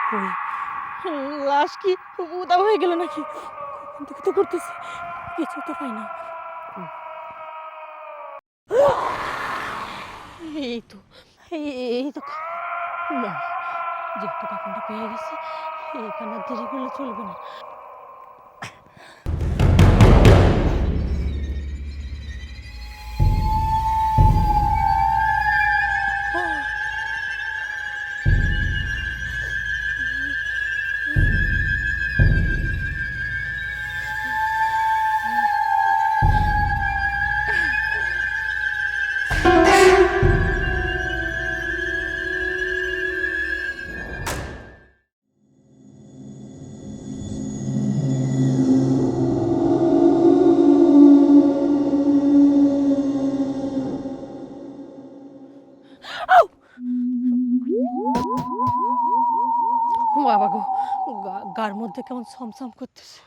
কই লাশ কি উধাও হয়ে গেল নাকি? কখন থেকে তো করতেছি, কিছু তো পাই না। এই তো এই তো না, যেহেতু কাপড়টা পেয়ে গেছি, এখানে আর দেরি করলে চলবে না। বাবা গো, গার মধ্যে কেমন ছমছম করতেছে।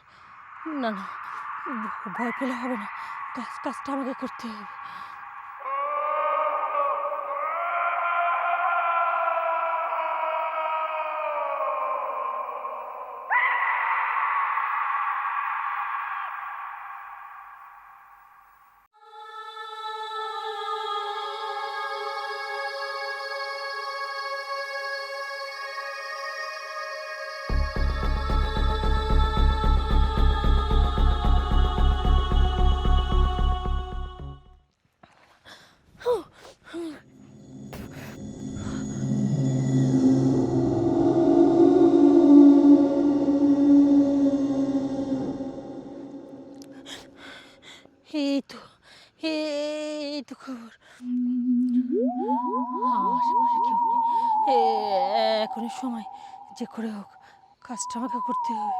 না না, ভয় পেলে হবে না, কাজটা আমাকে করতে হবে। এই তো এই তো খবর, আশেপাশে কেউ নেই। এখনই সময়, যে করে হোক কাজটা আমাকে করতে হবে।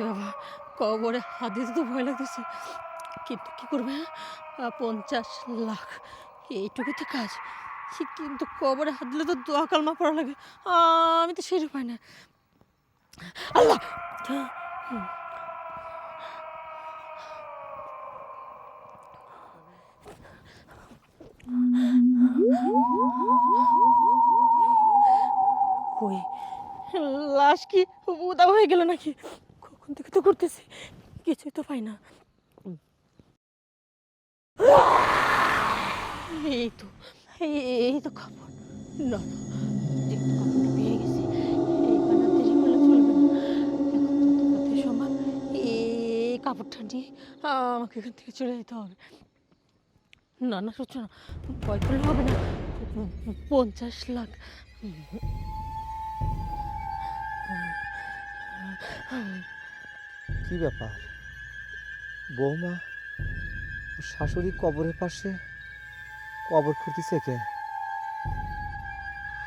বাবা, কবরে হাত দিতে তো ভয় লাগতেছে, কিন্তু কি করবে? 50 লাখ, এইটুকুতে কাজ। কিন্তু কবরে হাত দিলে তো দোয়া কালমা পড়া লাগে, আমি তো সেটা পাই না। আল্লাহ, কই লাশ কি উধাও হয়ে গেল নাকি? কখন থেকে তো করতেছি, কিছুই তো পাই না। এই তো এই তো খবর। না না, যেহেতু কাপড়টা পেয়ে গেছি, এইখানে আর দেরি করলে চলবে না। এখন যত তাড়াতাড়ি সম্ভব এই কাপড়টা নিয়ে আমাকে এখান থেকে চলে যেতে হবে। না না, সূচনা, ভয় করলে হবে না। 50 লাখ। কি ব্যাপার বৌমা, শাশুড়ি কবরের পাশে কবর খুঁড়তেছে কে?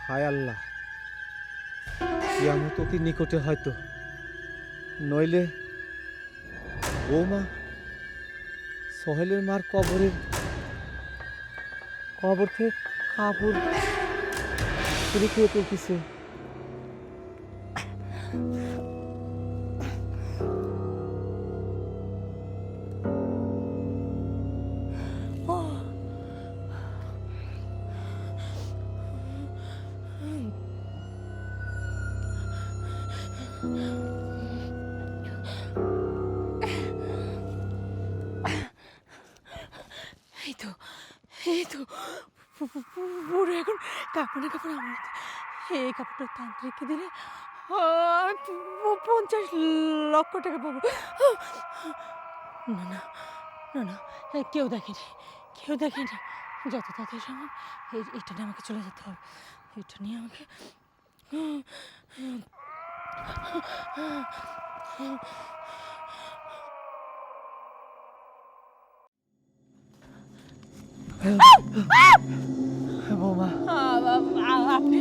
হায় আল্লাহ, কিয়ামত অতি নিকটে হয়তো, নইলে বৌমা সোহেলের মার কবর থেকে কাপড় চুরি করে তুলতেছে। এই তো এই তো পুরো এখন কাপড়ে কাপড় আমার হাতে। এই কাপড়টা তান্ত্রিককে দিলে আমি 50 লক্ষ টাকা পাবো। না না না না, কেউ দেখেনি, কেউ দেখেনি। যত তাড়াতাড়ি সম্ভব এটা নিয়ে আমাকে চলে যেতে হবে। এটা নিয়ে আমাকে বৌমা, আপনি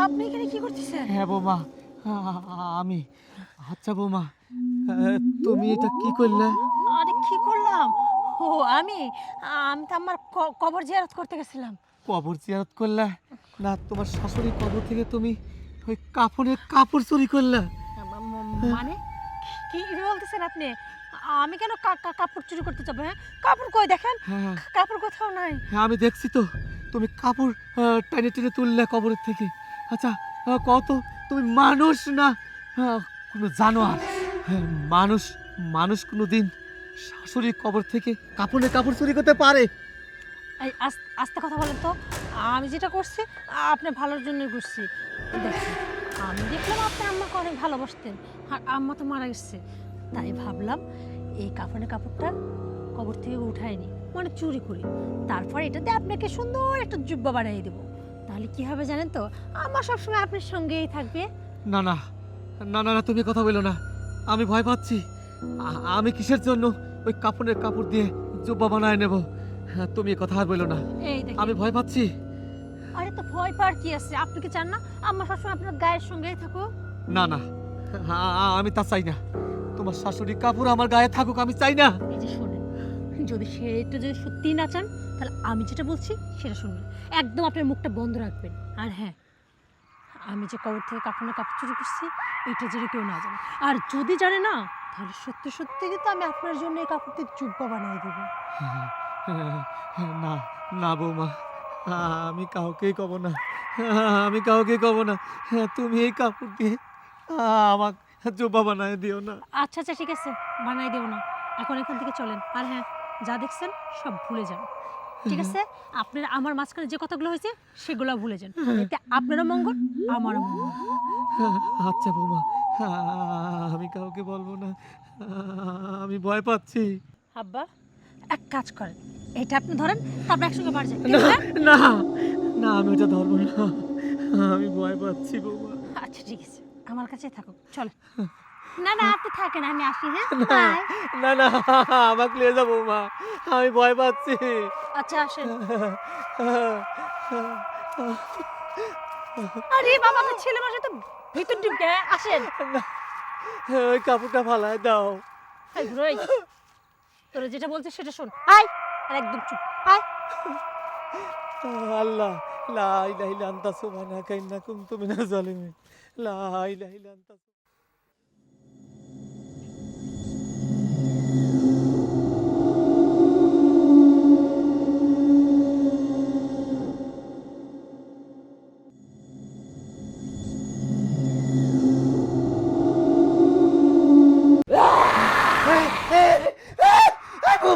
আপনি এখানে কি করতেছেন? হ্যাঁ বৌমা, আমি। আচ্ছা বৌমা, তুমি এটা কি করলে? আরে কি করলাম? ও আমি আমি তো আমার কবর জিয়ারত করতে গেছিলাম। কবর জিয়ারত করলে না? তোমার শাশুড়ি কবর থেকে তুমি ওই কাফনের কাপড় চুরি করলে? মানে কি কি বলতেছেন আপনি? আমি কেন কাপড় চুরি করতে যাবো? হ্যাঁ, কাপড় কই দেখেন? হ্যাঁ কাপড় কোথাও নাই। হ্যাঁ, আমি দেখছি তো, তুমি কাপড় টেনে টেনে তুললে কবরের থেকে। আচ্ছা, কত তুমি মানুষ না কোনো জানোয়ার? হ্যাঁ, মানুষ মানুষ কোনো দিন শাশুড়ির কবর থেকে কাপড়ের কাপড় চুরি করতে পারে? এই আস্তে কথা বলেন তো। আমি যেটা করছি আপনি ভালোর জন্যই করছি। দেখেন, আমি দেখলাম আপনি আম্মাকে অনেক ভালোবাসতেন, আর আম্মা তো মারা গেছে। তাই ভাবলাম এই কাফনের কাপড়টা কবর থেকে উঠায়নি, মানে চুরি করি। তারপর এটাতে আপনাকে সুন্দর একটা জুব্বা বানিয়ে দেবো। তাহলে কি হবে জানেন তো? আমার সবসময় আপনার সঙ্গেই থাকবে। না না না না না, তুমি কথা বলো না, আমি ভয় পাচ্ছি। আমি কিসের জন্য ওই কাপড়ের কাপড় দিয়ে জুব্বা বানায় নেব? হ্যাঁ, তুমি এ কথা আর বলো না, এই দেখেন। আমি ভয় পাচ্ছি। আরে তো ভয় পাওয়ার কি আছে? আপনি কি চান না আম্মা সবসময় আপনার গায়ের সঙ্গেই থাকুক? না না, আমি তা চাই না। তোমার শাশুড়ি কাপড় আমার গায়ে থাকুক, আমি চাই না। এই যে শোনেন, যদি সত্যি না চান, তাহলে আমি যেটা বলছি সেটা শুনবেন। একদম আপনার মুখটা বন্ধ রাখবেন। আর হ্যাঁ, আমি যে কবর থেকে কাপড়ের কাপড় চুরি করছি এটা যেন কেউ না জানে। আর যদি জানে না, তাহলে সত্যি সত্যি কিন্তু আমি আপনার জন্য এই কাপড় দিয়ে জুব্বা বানিয়ে দেবো। না না বৌমা, আমি কাউকেই কব না, আমি কাউকে কব না। তুমি এই কাপড় দিয়ে আমার জুব্বা বানায় দিও না। আচ্ছা আচ্ছা, ঠিক আছে, বানাই দেবো না। এখন এখান থেকে চলেন। আর হ্যাঁ, যা দেখছেন সব ভুলে যান, ঠিক আছে? আপনার আমার মাঝখানে যে কথাগুলো হয়েছে সেগুলো ভুলে যান। এতে আপনারও মঙ্গল, আমারও মঙ্গল। আচ্ছা বৌমা, আমি কাউকে বলবো না, আমি ভয় পাচ্ছি। আব্বা, এক কাজ করেন, এটা আপনি ধরেন, তারপর একসঙ্গে বাড়ি যান। না না না, আমি ওটা ধরবো না, আমি ভয় পাচ্ছি বৌমা। আচ্ছা ঠিক আছে, আমার কাছেই থাকুক, চল। না না, আপনি থাকেন, আমি আসি। হ্যাঁ, না বাই। না না, আমাকে নিয়ে যাবো বৌমা, আমি ভয় পাচ্ছি। আচ্ছা আসেন। আরে বাবা, তো ছেলে মানুষ তো ভিতর ঢুকে। আসেন। না, ওই কাপড়টা ফালায় দাও। এই বুড়ো, এই, তোরা যেটা বলছিস সেটা শোন। আয়, আর একদম চুপ। আয়। আল্লাহ, লা ইলাহা ইল্লা আনতা সুবহানাকা ইন্নী কুনতু মিনাজ জালিমিন। লা ইলাহা ইল্লা আনতা।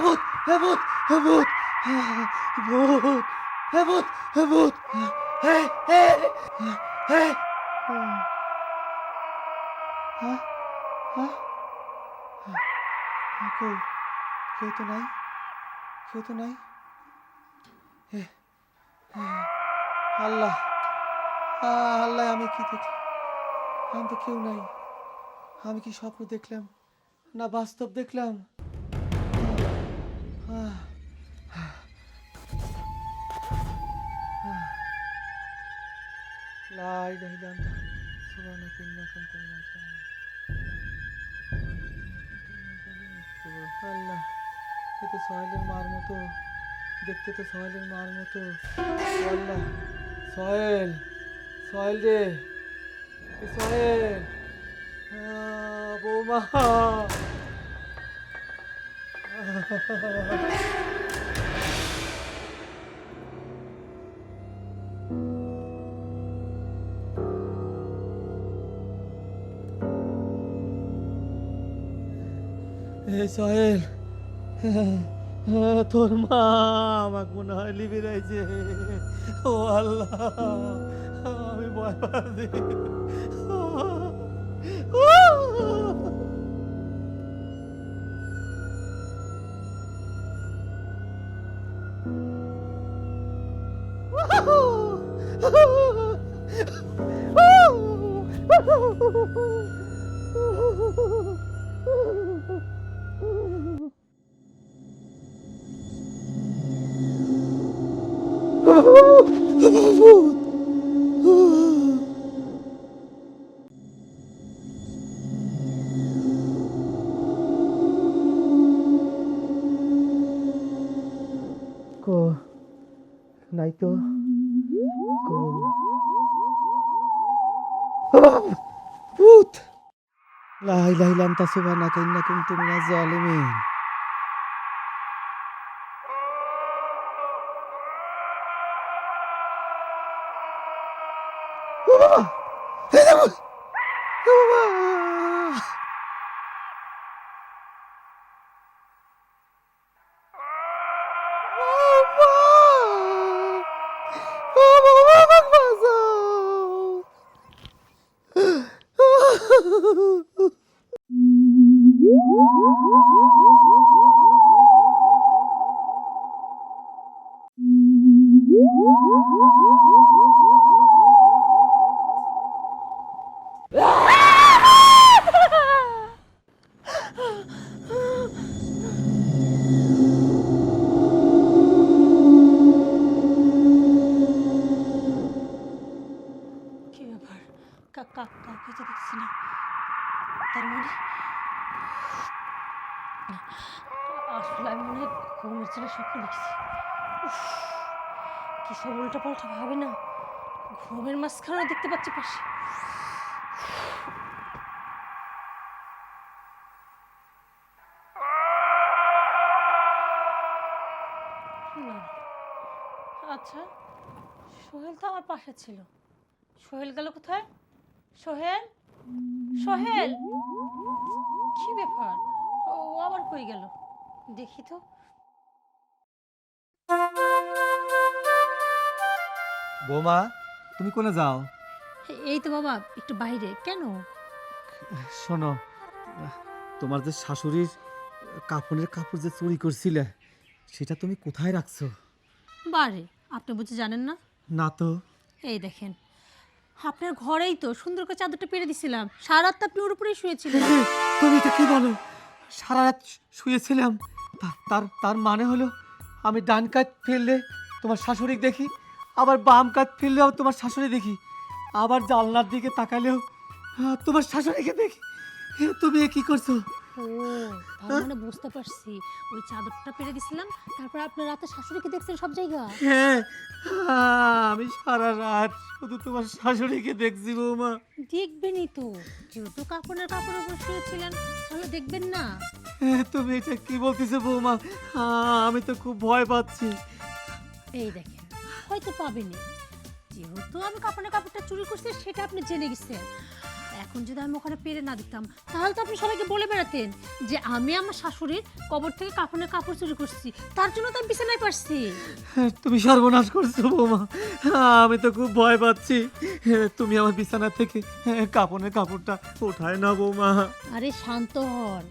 ভূত ভূত ভূত ভূত ভূত ভূত। কেউ তো নাই, কেউ তো নাই। আল্লাহ, আল্লাহ, আমি কি দেখলাম? আমি তো কেউ নাই। আমি কি স্বপ্ন দেখলাম না বাস্তব দেখলাম? লা ইলাহা ইল্লা আনতা সুবহানাকা ইন্নী কুনতু মিনাজ জালিমিন। আল্লাহ, এ তো সোহেলের মার মতো দেখতে, তো সোহেলের মার মতো। আল্লাহ, সোহেল, সোহেল রে, এ সোহেল, বৌমা। সোহেল, তোর মা আমাকে মনে হয় লিবি রাইছে। ও আল্লাহ, আমি ভয় পাচ্ছি। নাই তো ভূত লা ইলাহা ইল্লা আনতা সুবহানাকা ইন্নী কুনতু মিনাজ জালিমিন ও বাবা এই দেখো ও বাবা কি ব্যাপার? কাউকে তো দেখছি না। তার মানে আসলে আমি মনে হয় ঘুমের ছেলে স্বপ্ন দেখছি। উফ, কি সব উল্টা পাল্টা ভাবে না, ঘুমের মাঝখানেও দেখতে পাচ্ছি পাশে। না, আচ্ছা, সোহেল তো আমার পাশে ছিল। সোহেল গেল কোথায়? সোহেল, সোহেল, কি ব্যাপার? ও আবার কই গেল? দেখি তো। বৌমা তুমি কোনে যাও? এই তো বাবা, একটু বাইরে। কেন? শোনো, তোমার যে শাশুড়ির কাপড়ের কাপড় যে চুরি করছিলে সেটা তুমি কোথায় রাখছো? বারে, আপনি বুঝে জানেন না? না তো। এই দেখেন, আপনার ঘরেই তো সুন্দর করে চাদরটা পেরে দিছিলাম। সারা রাত আপনি ওর উপরেই শুয়েছিলেন। তুমি এটা কি বলো? সারা রাত শুয়েছিলাম? তার তার মানে হলো আমি ডান কাত ফেললে তোমার শাশুড়ি দেখি, আবার বাম কাত ফেললেও তোমার শাশুড়ি দেখি, আবার জানলার দিকে তাকালেও তোমার শাশুড়িকে দেখি। তুমি এ কি করছো? ও, তার মানে বুঝতে পারছি। ওই চাদরটা পেরে দিছিলাম, তারপর আপনার রাতে শাশুড়িকে দেখছেন সব জায়গা। হ্যাঁ, আমি সারা রাত শুধু তোমার শাশুড়িকে দেখছি বৌমা। দেখবেনই তো, যেহেতু কাপড়ের কাপড়ের উপর শুয়েছিলেন, তাহলে দেখবেন না? তুমি এটা কি বলতেছো বৌমা? আমি তো খুব ভয় পাচ্ছি। এই দেখেন, হয়তো পাবেনি, যেহেতু আমি কাপড়ের কাপড়টা চুরি করছি সেটা আপনি জেনে গেছেন। এখন যদি আমি ওখানে পেরে না দিতাম, তাহলে তো আপনি সবাইকে বলে বেড়াতেন যে আমি আমার শাশুড়ির কবর থেকে কাপড়ের কাপড় চুরি করছি। তার জন্য তো আমি বিছানায় পারছি। তুমি সর্বনাশ করছো বৌমা, আমি তো খুব ভয় পাচ্ছি। তুমি আমার বিছানা থেকে কাপড়ের কাপড়টা উঠায় না বৌমা। আরে শান্ত হন,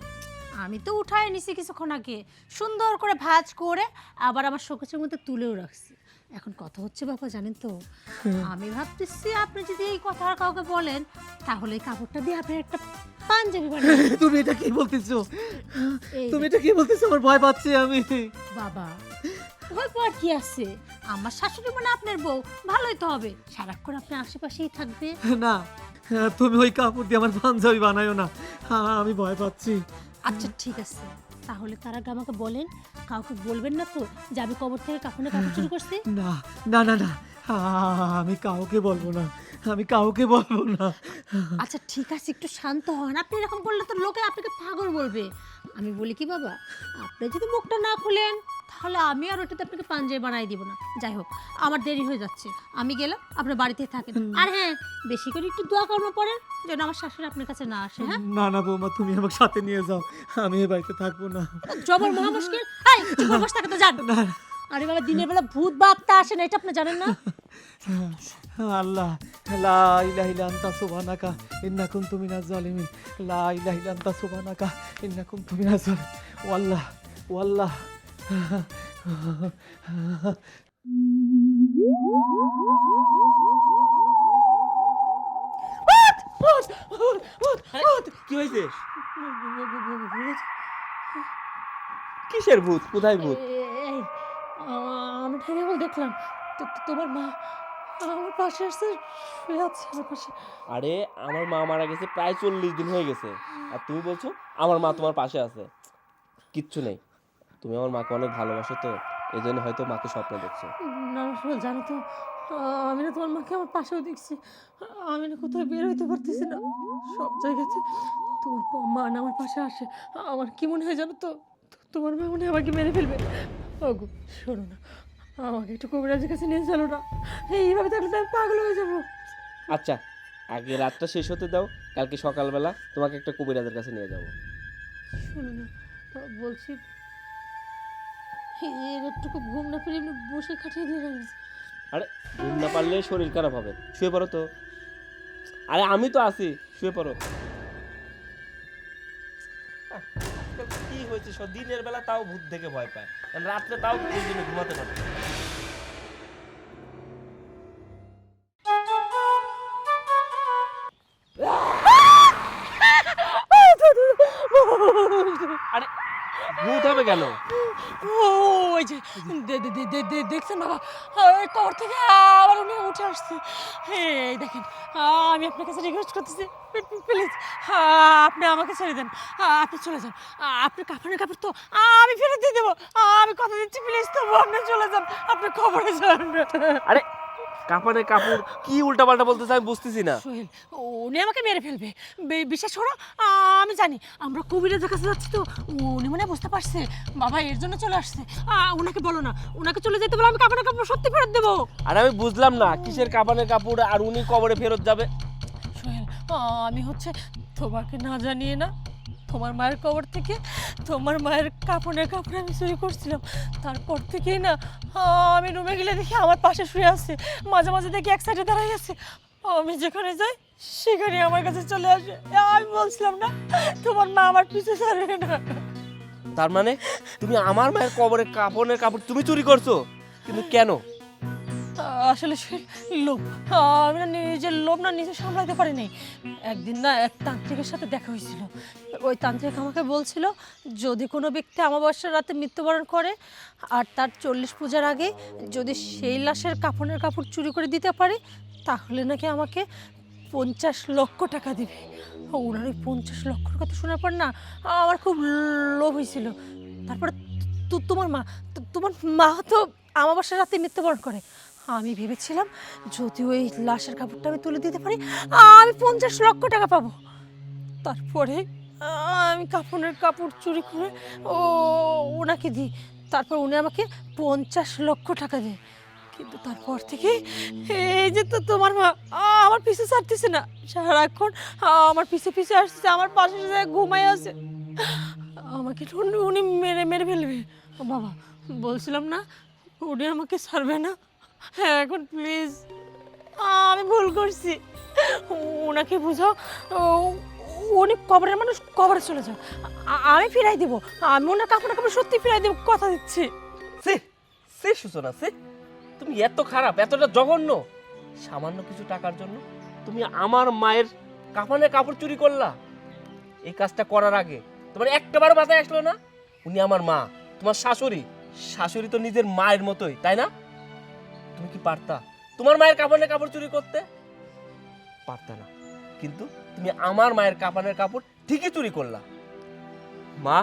আমি তো উঠায় নিছি কিছুক্ষণ আগে, সুন্দর করে ভাঁজ করে আবার আমার শোকেসের মধ্যে তুলেও রাখছি। এখন কথা হচ্ছে বাবা, জানেন তো, আমি ভাবতেছি আপনি যদি এই কথা আর কাউকে বলেন, তাহলে এই কাপড়টা দিয়ে আপনি একটা পাঞ্জাবি বানিয়ে তুমি এটা কি বলতেছো? এই তুমি এটা কি বলতেছো? আমার ভয় পাচ্ছি আমি। বাবা, ভয় পাওয়ার কি আছে? আমার শাশুড়ি মানে আপনার বউ, ভালোই তো হবে। সারাক্ষণ আপনার আশেপাশেই থাকবে। না, তুমি ওই কাপড় দিয়ে আমার পাঞ্জাবি বানায়ো না, আমি ভয় পাচ্ছি। আচ্ছা ঠিক আছে, তাহলে তার আগে আমাকে বলেন, কাউকে বলবেন না তো যে আমি কবর থেকে কাপড়ে কাপড় চুরি করছি? না না না না, আমি কাউকে বলবো না, আমি কাউকে বলবো না। আচ্ছা ঠিক আছে, একটু শান্ত হন। আপনি এরকম বললে তো লোকে আপনাকে পাগল বলবে। আমি বলি কি বাবা, আপনি যদি মুখটা না খুলেন, তাহলে আমি আর ওটাতে আপনাকে পাঞ্জাবি বানাই দিব না। যাই হোক, আমার দেরি হয়ে যাচ্ছে, আমি গেলাম, আপনার বাড়িতে থাকেন। আর হ্যাঁ, বেশি করে একটু দোয়া কর্ম পড়েন যেন আমার শাশুড়ি আপনার কাছে না আসে। হ্যাঁ, না না বৌমা, তুমি আমাকে সাথে নিয়ে যাও, আমি এ বাড়িতে থাকবো না। জবর মহা মুশকিল। এই চুপ করে বসে থাকতে যান। না আরে বাবা, দিনের বেলা ভূত বা আত্মা আসে না, এটা আপনি জানেন না? আল্লাহ, লা ইলাহা ইল্লা আনতা সুবহানাকা ইন্নী কুনতু মিনাজ জালিমিন, লা ইলাহা ইল্লা আনতা সুবহানাকা ইন্নী কুনতু মিনাজ জালিমিন। ওয়াল্লাহ ওয়াল্লাহ। কি হয়েছে? কিসের ভূত? কোথায় ভূত? এই, আমি ঠেলে দেখলাম তোমার মা আমার পাশে আসছে, শুয়ে আছে আমার পাশে। আরে আমার মা মারা গেছে প্রায় 40 দিন হয়ে গেছে, আর তুমি বলছো আমার মা তোমার পাশে আছে। কিচ্ছু নেই, তুমি আমার মাকে অনেক ভালোবাসো তো, এই জন্য হয়তো মাকে স্বপ্ন দেখছো। না সোহেল, জানো তো আমি না তোমার মাকে আমার পাশেও দেখছি। আমি না কোথাও বের হইতে পারতেছি না, সব জায়গাতে তোমার মা না আমার পাশে আসে। আমার কি মনে হয় জানো তো, তোমার মা মনে হয় আমাকে মেরে ফেলবে। ওগো শোনো না, আমাকে একটু কবিরাজের কাছে নিয়ে চলো না, এইভাবে থাকলে তো আমি পাগল হয়ে যাবো। আচ্ছা, আগে রাতটা শেষ হতে দাও, কালকে সকালবেলা তোমাকে একটা কবিরাজের কাছে নিয়ে যাব। শোনো না, বলছি এর একটুকু ঘুম না পেলে এমনি বসে কাটিয়ে দিয়ে গেছে। আরে ঘুম না পারলে শরীর খারাপ হবে, শুয়ে পড়ো তো। আরে আমি তো আছি, শুয়ে পড়ো। আজকাল কি হয়েছে, দিনের বেলা তাও ভূত দেখে ভয় পায়, আর রাত্রে তাও এই জন্য ঘুমাতে পারে না। আরে ভূত হবে কেন? ওই যে দেখছেন বাবা, ওই কবর থেকে আবার উনি উঠে আসছে। এই দেখেন, আমি আপনার কাছে রিকোয়েস্ট করতেছি, প্লিজ আপনি আমাকে ছেড়ে দেন, আপনি চলে যান। আপনি কাফনের কাপড় তো আমি ফেরত দিয়ে দেবো, আমি কথা দিচ্ছি, প্লিজ তবু আপনি চলে যান, আপনি কবরে যান। আরে কাপড়ে কাপড় কি উল্টাপাল্টা বলতেছে আমি বুঝতেছি না। সোহেল, উনি আমাকে মেরে ফেলবে, বিশ্বাস করো, আমি জানি। আমরা কবিরাজের কাছে যাচ্ছি তো, উনি মনে হয় বুঝতে পারছে বাবা এর জন্য চলে আসছে। ওনাকে বলো না, ওনাকে চলে যেতে বলো, আমি কাপড়ের কাপড় সত্যি ফেরত দেবো। আর আমি বুঝলাম না কিসের কাপড়ের কাপড় আর উনি কবরে ফেরত যাবে। সোহেল, আমি হচ্ছে তোমাকে না জানিয়ে না তোমার মায়ের কবর থেকে তোমার মায়ের কাপড়ের কাপড় আমি চুরি করছিলাম। তারপর থেকেই না আমি রুমে গেলে দেখি আমার পাশে শুয়ে আছে, মাঝে মাঝে দেখি এক সাইডে দাঁড়াই আছে। আমি যেখানে যাই সেখানে আমার কাছে চলে আসে। আমি বলছিলাম না তোমার মা আমার পিছু ছাড়বে না। তার মানে তুমি আমার মায়ের কবরে কাপড়ের কাপড় তুমি চুরি করছো, কিন্তু কেন? আসলে সে লোভ, আমি না নিজের লোভ না নিজে সামলাতে পারিনি। একদিন না এক তান্ত্রিকের সাথে দেখা হয়েছিল। ওই তান্ত্রিক আমাকে বলছিল যদি কোনো ব্যক্তি অমাবস্যার রাতে মৃত্যুবরণ করে আর তার 40 পূজার আগে যদি সেই লাশের কাফনের কাপড় চুরি করে দিতে পারে তাহলে নাকি আমাকে 50 লক্ষ টাকা দিবে। ওনার ওই 50 লক্ষর কথা শোনার পর না আমার খুব লোভ হয়েছিল। তারপরে তোমার মা তো অমাবস্যার রাতে মৃত্যুবরণ করে। আমি ভেবেছিলাম যদি ওই লাশের কাপড়টা আমি তুলে দিতে পারি আমি 50 লক্ষ টাকা পাবো। তারপরে আমি কাফনের কাপড় চুরি করে ওনাকে দিই, তারপর উনি আমাকে 50 লক্ষ টাকা দেয়। কিন্তু তারপর থেকে এই যে তো তোমার মা আমার পিছু ছাড়তেছে না, সারাক্ষণ আমার পিছে পিছে আসছে, আমার পাশে ঘুমাই আছে। আমাকে উনি মেরে মেরে ফেলবে। বাবা বলছিলাম না উনি আমাকে ছাড়বে না। হ্যাঁ এখন প্লিজ আমি ভুল করছি, ওনাকে বুঝাও, উনি কবরের মানুষ, কবরে চলে যাও, আমি ফিরাই দিব, আমি ওনার কাপড় কাপড় সত্যি ফিরাই দেব, কথা দিচ্ছি। সে সে সূচনা, সে তুমি এত খারাপ, এতটা জঘন্য, সামান্য কিছু টাকার জন্য তুমি আমার মায়ের কাফনের কাপড় চুরি করলা। এই কাজটা করার আগে তোমার একটাবার মাথায় আসলো না উনি আমার মা, তোমার শাশুড়ি, শাশুড়ি তো নিজের মায়ের মতোই, তাই না? তুমি কি পারতা তোমার মায়ের কাফনের কাপড় চুরি করতে? পারতা না, কিন্তু তুমি আমার মায়ের কাফনের কাপড় ঠিকই চুরি করলা। মা,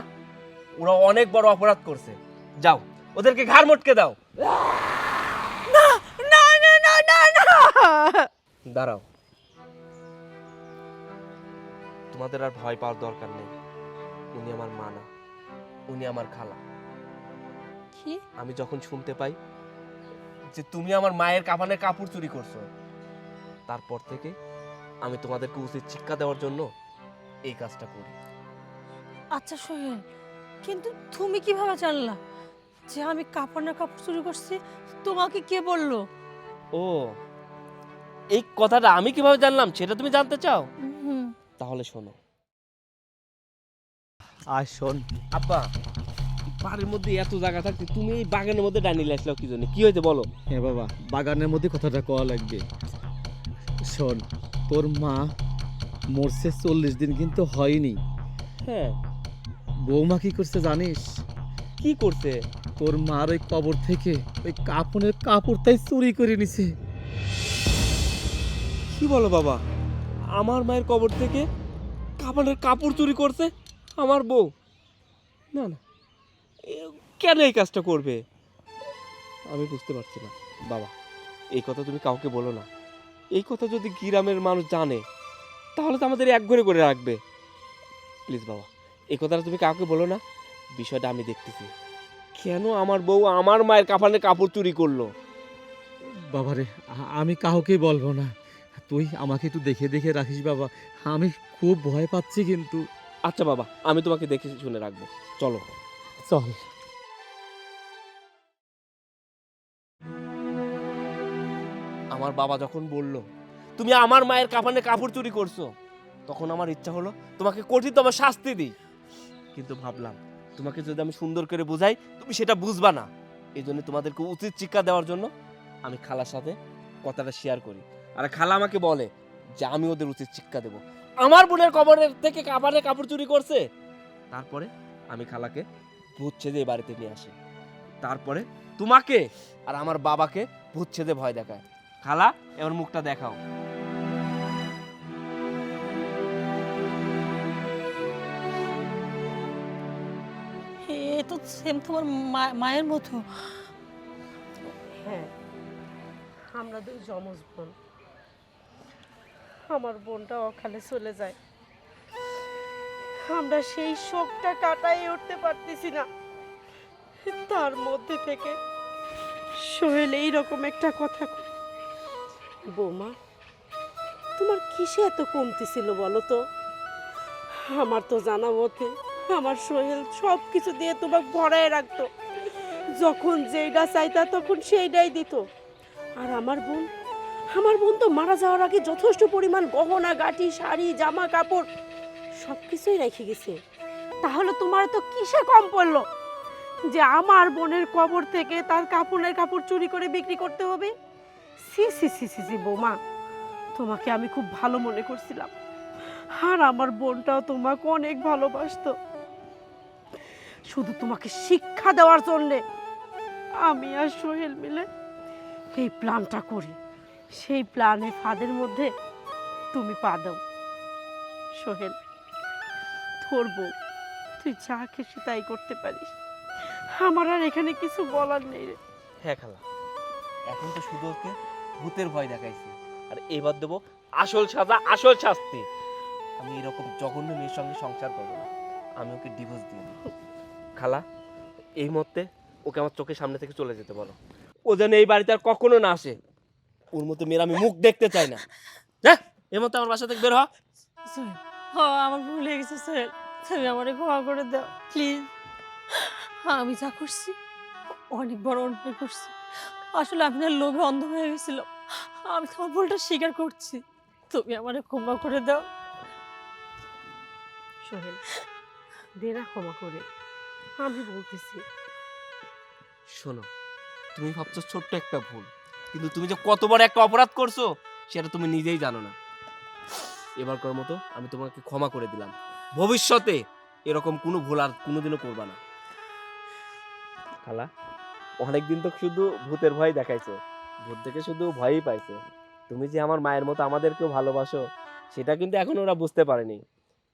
ওরা অনেক বড় অপরাধ করছে, যাও ওদেরকে ঘাড় মটকে দাও। না না না না না না, দাঁড়াও, তোমাদের আর ভয় পাওয়ার দরকার নেই। উনি আমার মা না, উনি আমার খালা। কি? আমি যখন শুনতে পাই যে তুমি আমার মায়ের কাফনের কাপড় চুরি করছো, তারপর থেকে আমি তোমাদেরকে উচিত শিক্ষা দেওয়ার জন্য এই কাজটা করি। আচ্ছা সোহেল, কিন্তু তুমি কিভাবে জানলা যে আমি কাপড়ের কাপড় চুরি করছি? তোমাকে কে বললো? ও, এই কথাটা আমি কিভাবে জানলাম সেটা তুমি জানতে চাও? হুম, তাহলে শোনো। আর শোন, আব্বা, বাড়ির মধ্যে এত জায়গা থাকতে তুমি এই বাগানের মধ্যে ডাইনিলে আসলো কি জন্য? কি হয়েছে বলো? হ্যাঁ বাবা, বাগানের মধ্যে কথাটা কওয়া লাগবে। শোন, তোর মা মরছে 40 দিন কিন্তু হয়নি। হ্যাঁ, বৌমা কি করছে জানিস? কি করছে? তোর মার ওই কবর থেকে ওই কাপড়ের কাপড়টাই চুরি করে নিছে। কি বলো বাবা, আমার মায়ের কবর থেকে কাপড়ের কাপড় চুরি করছে আমার বউ? না না, কেন এই কাজটা করবে? আমি বুঝতে পারছি না বাবা, এই কথা তুমি কাউকে বলো না। এই কথা যদি গ্রামের মানুষ জানে তাহলে তো আমাদের এক ঘরে করে রাখবে। প্লিজ বাবা, এই কথাটা তুমি কাউকে বলো না। বিষয়টা আমি দেখতেছি, কেন আমার বউ আমার মায়ের কাফানের কাপড় চুরি করলো। বাবারে, আমি কাউকেই বলবো না। তুই আমাকে একটু দেখে দেখে রাখিস বাবা, আমি খুব ভয় পাচ্ছি কিন্তু। আচ্ছা বাবা, আমি তোমাকে দেখে শুনে রাখবো, চলো। চল। আমার বাবা যখন বলল তুমি আমার মায়ের কাফানে কাপড় চুরি করছো, তখন আমার ইচ্ছা হলো তোমাকে কঠিনতম শাস্তি দিই। কিন্তু ভাবলাম তোমাকে যদি আমি সুন্দর করে বোঝাই তুমি সেটা বুঝবা না। এই জন্য তোমাদেরকে উচিত শিক্ষা দেওয়ার জন্য আমি খালার সাথে কথাটা শেয়ার করি। আর খালা আমাকে বলে যে আমি ওদের উচিত শিক্ষা দেব। আমার বোনের কবরের থেকে কাফানে কাপড় চুরি করছে, তারপরে আমি খালাকে ভূত ছেদে এই বাড়িতে নিয়ে আসি। তারপরে তোমাকে আর আমার বাবাকে ভূত ছেদে ভয় দেখায়। খালা, এবার মুখটা দেখাও। এ তো সেম তোমার মায়ের মতো। হ্যাঁ, আমরা দুই যমজ বোন। আমার বোনটা অকালে চলে যায়, আমরা সেই শোকটা কাটাই উঠতে পারতেছি না। তার মধ্যে থেকে সোহেল এইরকম একটা কথা বৌমা, তোমার কিসে এত কমতি ছিল বলো তো? আমার তো জানা মতে আমার সোহেল সব কিছু দিয়ে তোমাকে ভরায় রাখতো, যখন যেইটা চাইতা তখন সেইটাই দিত। আর আমার বোন তো মারা যাওয়ার আগে যথেষ্ট পরিমাণ গহনা গাটি শাড়ি জামা কাপড় সব কিছুই রেখে গেছে। তাহলে তোমার তো কিসে কম পড়লো যে আমার বোনের কবর থেকে তার কাপড়ের কাপড় চুরি করে বিক্রি করতে হবে? সি সি সি সি সি বৌমা, তোমাকে আমি খুব ভালো মনে করছিলাম, আর আমার বোনটাও তোমাকে অনেক ভালোবাসতো। শুধু তোমাকে শিক্ষা দেওয়ার জন্যে আমি আর সোহেল মিলে এই প্ল্যানটা করি। সেই প্ল্যানে ফাঁদের মধ্যে তুমি পা দাও। সোহেল, তোর বউ, তুই যা খুশি তাই করতে পারিস, আমার আর এখানে কিছু বলার নেই রে। হ্যাঁ খালা, এখন তো শুধু ওকে ভূতের ভয় দেখাইছি, আর এবার দেবো আসল সাজা, আসল শাস্তি। আমি এরকম জঘন্য মেয়ের সঙ্গে সংসার করবো না, আমি ওকে ডিভোর্স দিয়ে দেব। খালা, এই মুহূর্তে ওকে আমার চোখের সামনে থেকে চলে যেতে বলো। ও যেন এই বাড়িতে আর কখনো না আসে। ওর মতো মেয়ের আমি মুখ দেখতে চাই না। হ্যাঁ, এই মুহূর্তে আমার বাসা থেকে বের হ। সোহেল, আমার ভুল হয়ে গেছে সোহেল, তুমি আমারে ক্ষমা করে দাও প্লিজ। আমি যা করছি অনেক বড় অন্যায় করছি। আসলে আমি না লোভে অন্ধ হয়ে গেছিলাম। আমি তোমার ভুলটা স্বীকার করছি, তুমি আমারে ক্ষমা করে দাও। সোহেল, দে না ক্ষমা করে, আমি বলতেছি। শোনো, তুমি ভাবছো ছোট্ট একটা ভুল, কিন্তু তুমি যে কত বড় একটা অপরাধ করছো সেটা তুমি নিজেই জানো না। এবারকার মতো আমি তোমাকে ক্ষমা করে দিলাম, ভবিষ্যতে এরকম কোনো ভুল আর কোনোদিনও করবা না। খালা, অনেকদিন তো শুধু ভূতের ভয় দেখাইছো, ভূত থেকে শুধু ভয়ই পাইছে। তুমি যে আমার মায়ের মতো আমাদেরকেও ভালোবাসো সেটা কিন্তু এখন ওরা বুঝতে পারেনি।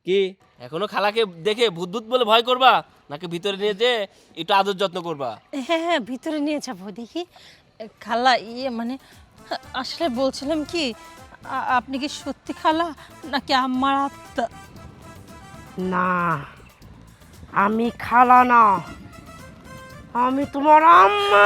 কি এখনো খালাকে দেখে ভূত ভূত বলে ভয় করবা, নাকি ভিতরে নিয়ে যে একটু আদর যত্ন করবা? হ্যাঁ হ্যাঁ, ভিতরে নিয়ে যাবো। দেখি খালা, মানে আসলে বলছিলাম কি, আপনি কি সত্যি খালা নাকি আমার আত্মা? না, আমি খালা না, আমি তোমার আম্মা।